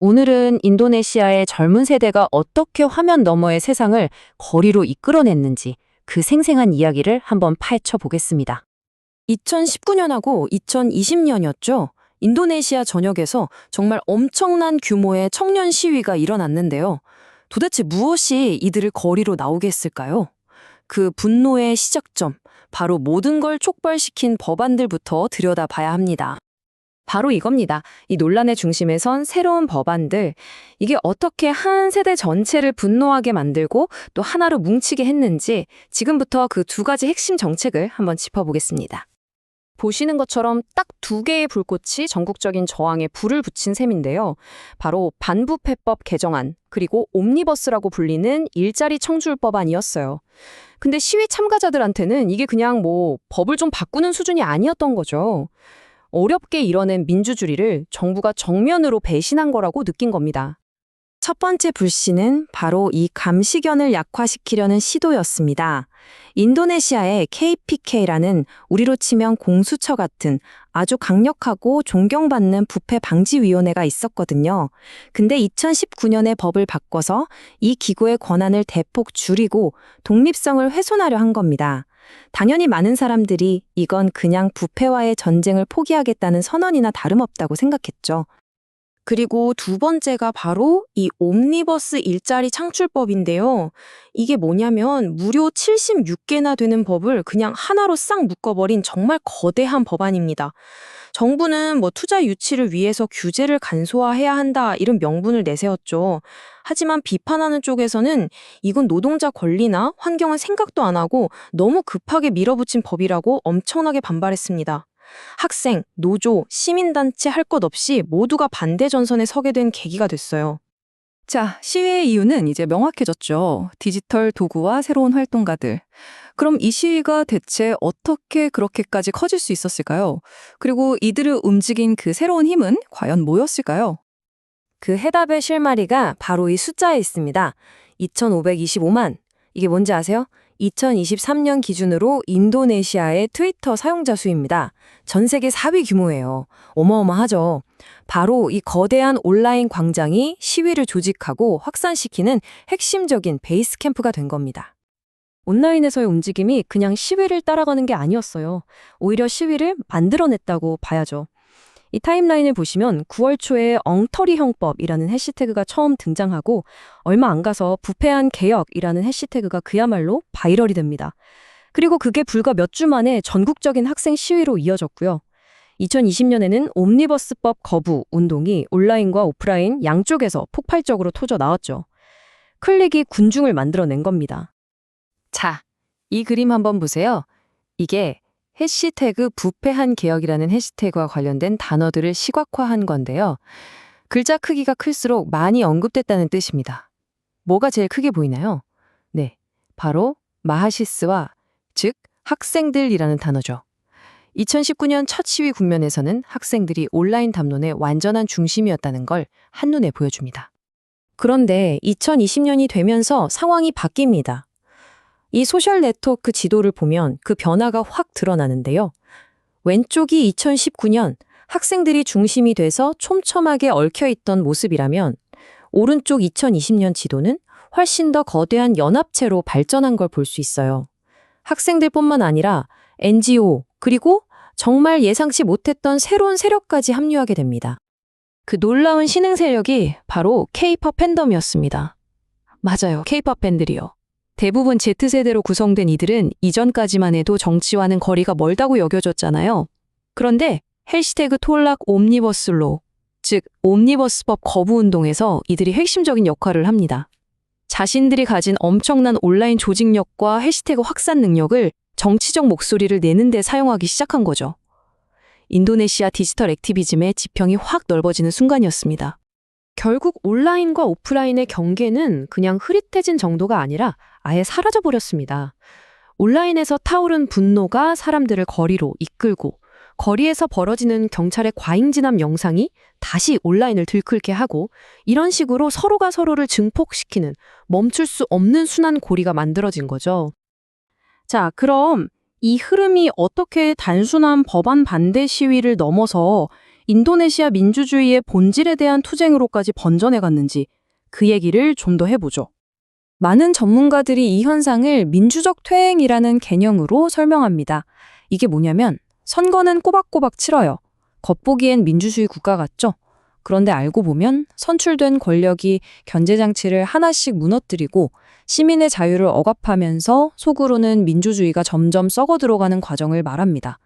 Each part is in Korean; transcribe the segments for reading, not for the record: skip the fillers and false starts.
오늘은 인도네시아의 젊은 세대가 어떻게 화면 너머의 세상을 거리로 이끌어냈는지 그 생생한 이야기를 한번 파헤쳐 보겠습니다. 2019년하고 2020년이었죠. 인도네시아 전역에서 정말 엄청난 규모의 청년 시위가 일어났는데요. 도대체 무엇이 이들을 거리로 나오게 했을까요? 그 분노의 시작점, 바로 모든 걸 촉발시킨 법안들부터 들여다봐야 합니다. 바로 이겁니다. 이 논란의 중심에 선 새로운 법안들. 이게 어떻게 한 세대 전체를 분노하게 만들고 또 하나로 뭉치게 했는지 지금부터 그 두 가지 핵심 정책을 한번 짚어보겠습니다. 보시는 것처럼 딱 두 개의 불꽃이 전국적인 저항에 불을 붙인 셈인데요. 바로 반부패법 개정안, 그리고 옴니버스라고 불리는 일자리 청출법안이었어요. 근데 시위 참가자들한테는 이게 그냥 법을 좀 바꾸는 수준이 아니었던 거죠. 어렵게 이뤄낸 민주주의를 정부가 정면으로 배신한 거라고 느낀 겁니다. 첫 번째 불씨는 바로 이 감시견을 약화시키려는 시도였습니다. 인도네시아의 KPK라는 우리로 치면 공수처 같은 아주 강력하고 존경받는 부패 방지위원회가 있었거든요. 근데 2019년에 법을 바꿔서 이 기구의 권한을 대폭 줄이고 독립성을 훼손하려 한 겁니다. 당연히 많은 사람들이 이건 그냥 부패와의 전쟁을 포기하겠다는 선언이나 다름없다고 생각했죠. 그리고 두 번째가 바로 이 옴니버스 일자리 창출법인데요. 이게 뭐냐면 무려 76개나 되는 법을 그냥 하나로 싹 묶어버린 정말 거대한 법안입니다. 정부는 투자 유치를 위해서 규제를 간소화해야 한다 이런 명분을 내세웠죠. 하지만 비판하는 쪽에서는 이건 노동자 권리나 환경은 생각도 안 하고 너무 급하게 밀어붙인 법이라고 엄청나게 반발했습니다. 학생, 노조, 시민단체 할 것 없이 모두가 반대 전선에 서게 된 계기가 됐어요. 자, 시위의 이유는 이제 명확해졌죠. 디지털 도구와 새로운 활동가들. 그럼 이 시위가 대체 어떻게 그렇게까지 커질 수 있었을까요? 그리고 이들을 움직인 그 새로운 힘은 과연 뭐였을까요? 그 해답의 실마리가 바로 이 숫자에 있습니다. 2525만. 이게 뭔지 아세요? 2023년 기준으로 인도네시아의 트위터 사용자 수입니다. 전 세계 4위 규모예요. 어마어마하죠. 바로 이 거대한 온라인 광장이 시위를 조직하고 확산시키는 핵심적인 베이스 캠프가 된 겁니다. 온라인에서의 움직임이 그냥 시위를 따라가는 게 아니었어요. 오히려 시위를 만들어냈다고 봐야죠. 이 타임라인을 보시면 9월 초에 엉터리 형법이라는 해시태그가 처음 등장하고 얼마 안 가서 부패한 개혁이라는 해시태그가 그야말로 바이럴이 됩니다. 그리고 그게 불과 몇 주 만에 전국적인 학생 시위로 이어졌고요. 2020년에는 옴니버스법 거부 운동이 온라인과 오프라인 양쪽에서 폭발적으로 터져 나왔죠. 클릭이 군중을 만들어낸 겁니다. 자, 이 그림 한번 보세요. 이게 해시태그 부패한 개혁이라는 해시태그와 관련된 단어들을 시각화한 건데요. 글자 크기가 클수록 많이 언급됐다는 뜻입니다. 뭐가 제일 크게 보이나요? 네, 바로 마하시스와 즉 학생들이라는 단어죠. 2019년 첫 시위 국면에서는 학생들이 온라인 담론의 완전한 중심이었다는 걸 한눈에 보여줍니다. 그런데 2020년이 되면서 상황이 바뀝니다. 이 소셜 네트워크 지도를 보면 그 변화가 확 드러나는데요. 왼쪽이 2019년 학생들이 중심이 돼서 촘촘하게 얽혀있던 모습이라면 오른쪽 2020년 지도는 훨씬 더 거대한 연합체로 발전한 걸 볼 수 있어요. 학생들뿐만 아니라 NGO 그리고 정말 예상치 못했던 새로운 세력까지 합류하게 됩니다. 그 놀라운 신흥 세력이 바로 K-POP 팬덤이었습니다. 맞아요, K-POP 팬들이요. 대부분 Z세대로 구성된 이들은 이전까지만 해도 정치와는 거리가 멀다고 여겨졌잖아요. 그런데 해시태그 톨락 옴니버스로, 즉 옴니버스법 거부 운동에서 이들이 핵심적인 역할을 합니다. 자신들이 가진 엄청난 온라인 조직력과 해시태그 확산 능력을 정치적 목소리를 내는 데 사용하기 시작한 거죠. 인도네시아 디지털 액티비즘의 지평이 확 넓어지는 순간이었습니다. 결국 온라인과 오프라인의 경계는 그냥 흐릿해진 정도가 아니라 아예 사라져버렸습니다. 온라인에서 타오른 분노가 사람들을 거리로 이끌고 거리에서 벌어지는 경찰의 과잉진압 영상이 다시 온라인을 들끓게 하고 이런 식으로 서로가 서로를 증폭시키는 멈출 수 없는 순환 고리가 만들어진 거죠. 자, 그럼 이 흐름이 어떻게 단순한 법안 반대 시위를 넘어서 인도네시아 민주주의의 본질에 대한 투쟁으로까지 번져내 갔는지 그 얘기를 좀 더 해보죠. 많은 전문가들이 이 현상을 민주적 퇴행이라는 개념으로 설명합니다. 이게 뭐냐면 선거는 꼬박꼬박 치러요. 겉보기엔 민주주의 국가 같죠? 그런데 알고 보면 선출된 권력이 견제장치를 하나씩 무너뜨리고 시민의 자유를 억압하면서 속으로는 민주주의가 점점 썩어들어가는 과정을 말합니다.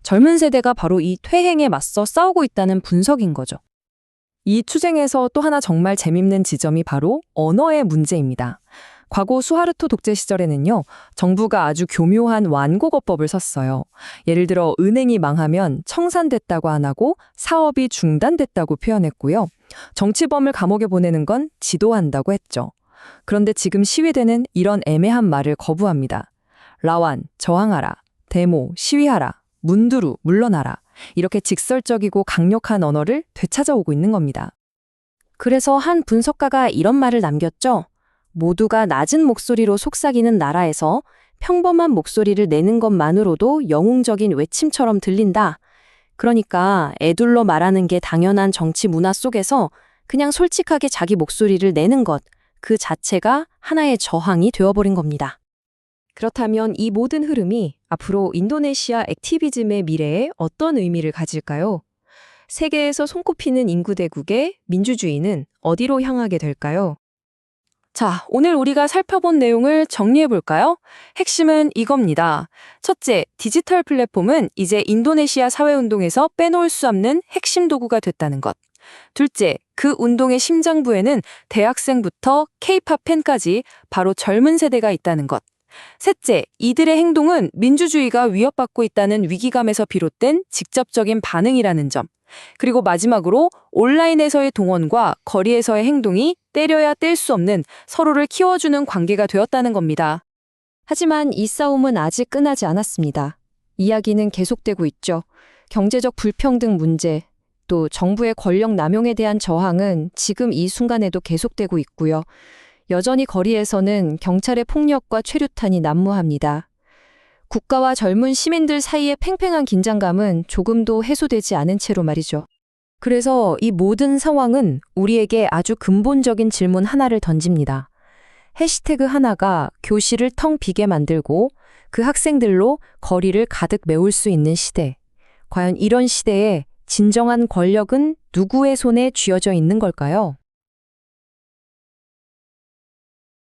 젊은 세대가 바로 이 퇴행에 맞서 싸우고 있다는 분석인 거죠. 이 투쟁에서 또 하나 정말 재밌는 지점이 바로 언어의 문제입니다. 과거 수하르토 독재 시절에는요, 정부가 아주 교묘한 완곡어법을 썼어요. 예를 들어 은행이 망하면 청산됐다고 안 하고 사업이 중단됐다고 표현했고요. 정치범을 감옥에 보내는 건 지도한다고 했죠. 그런데 지금 시위대는 이런 애매한 말을 거부합니다. 라완, 저항하라. 데모, 시위하라. 문두루, 물러나라. 이렇게 직설적이고 강력한 언어를 되찾아오고 있는 겁니다. 그래서 한 분석가가 이런 말을 남겼죠. 모두가 낮은 목소리로 속삭이는 나라에서 평범한 목소리를 내는 것만으로도 영웅적인 외침처럼 들린다. 그러니까 애둘러 말하는 게 당연한 정치 문화 속에서 그냥 솔직하게 자기 목소리를 내는 것, 그 자체가 하나의 저항이 되어버린 겁니다. 그렇다면 이 모든 흐름이 앞으로 인도네시아 액티비즘의 미래에 어떤 의미를 가질까요? 세계에서 손꼽히는 인구대국의 민주주의는 어디로 향하게 될까요? 자, 오늘 우리가 살펴본 내용을 정리해볼까요? 핵심은 이겁니다. 첫째, 디지털 플랫폼은 이제 인도네시아 사회운동에서 빼놓을 수 없는 핵심 도구가 됐다는 것. 둘째, 그 운동의 심장부에는 대학생부터 K-팝 팬까지 바로 젊은 세대가 있다는 것. 셋째, 이들의 행동은 민주주의가 위협받고 있다는 위기감에서 비롯된 직접적인 반응이라는 점. 그리고 마지막으로 온라인에서의 동원과 거리에서의 행동이 때려야 뗄 수 없는 서로를 키워주는 관계가 되었다는 겁니다. 하지만 이 싸움은 아직 끝나지 않았습니다. 이야기는 계속되고 있죠. 경제적 불평등 문제, 또 정부의 권력 남용에 대한 저항은 지금 이 순간에도 계속되고 있고요. 여전히 거리에서는 경찰의 폭력과 최루탄이 난무합니다. 국가와 젊은 시민들 사이의 팽팽한 긴장감은 조금도 해소되지 않은 채로 말이죠. 그래서 이 모든 상황은 우리에게 아주 근본적인 질문 하나를 던집니다. 해시태그 하나가 교실을 텅 비게 만들고 그 학생들로 거리를 가득 메울 수 있는 시대. 과연 이런 시대에 진정한 권력은 누구의 손에 쥐어져 있는 걸까요?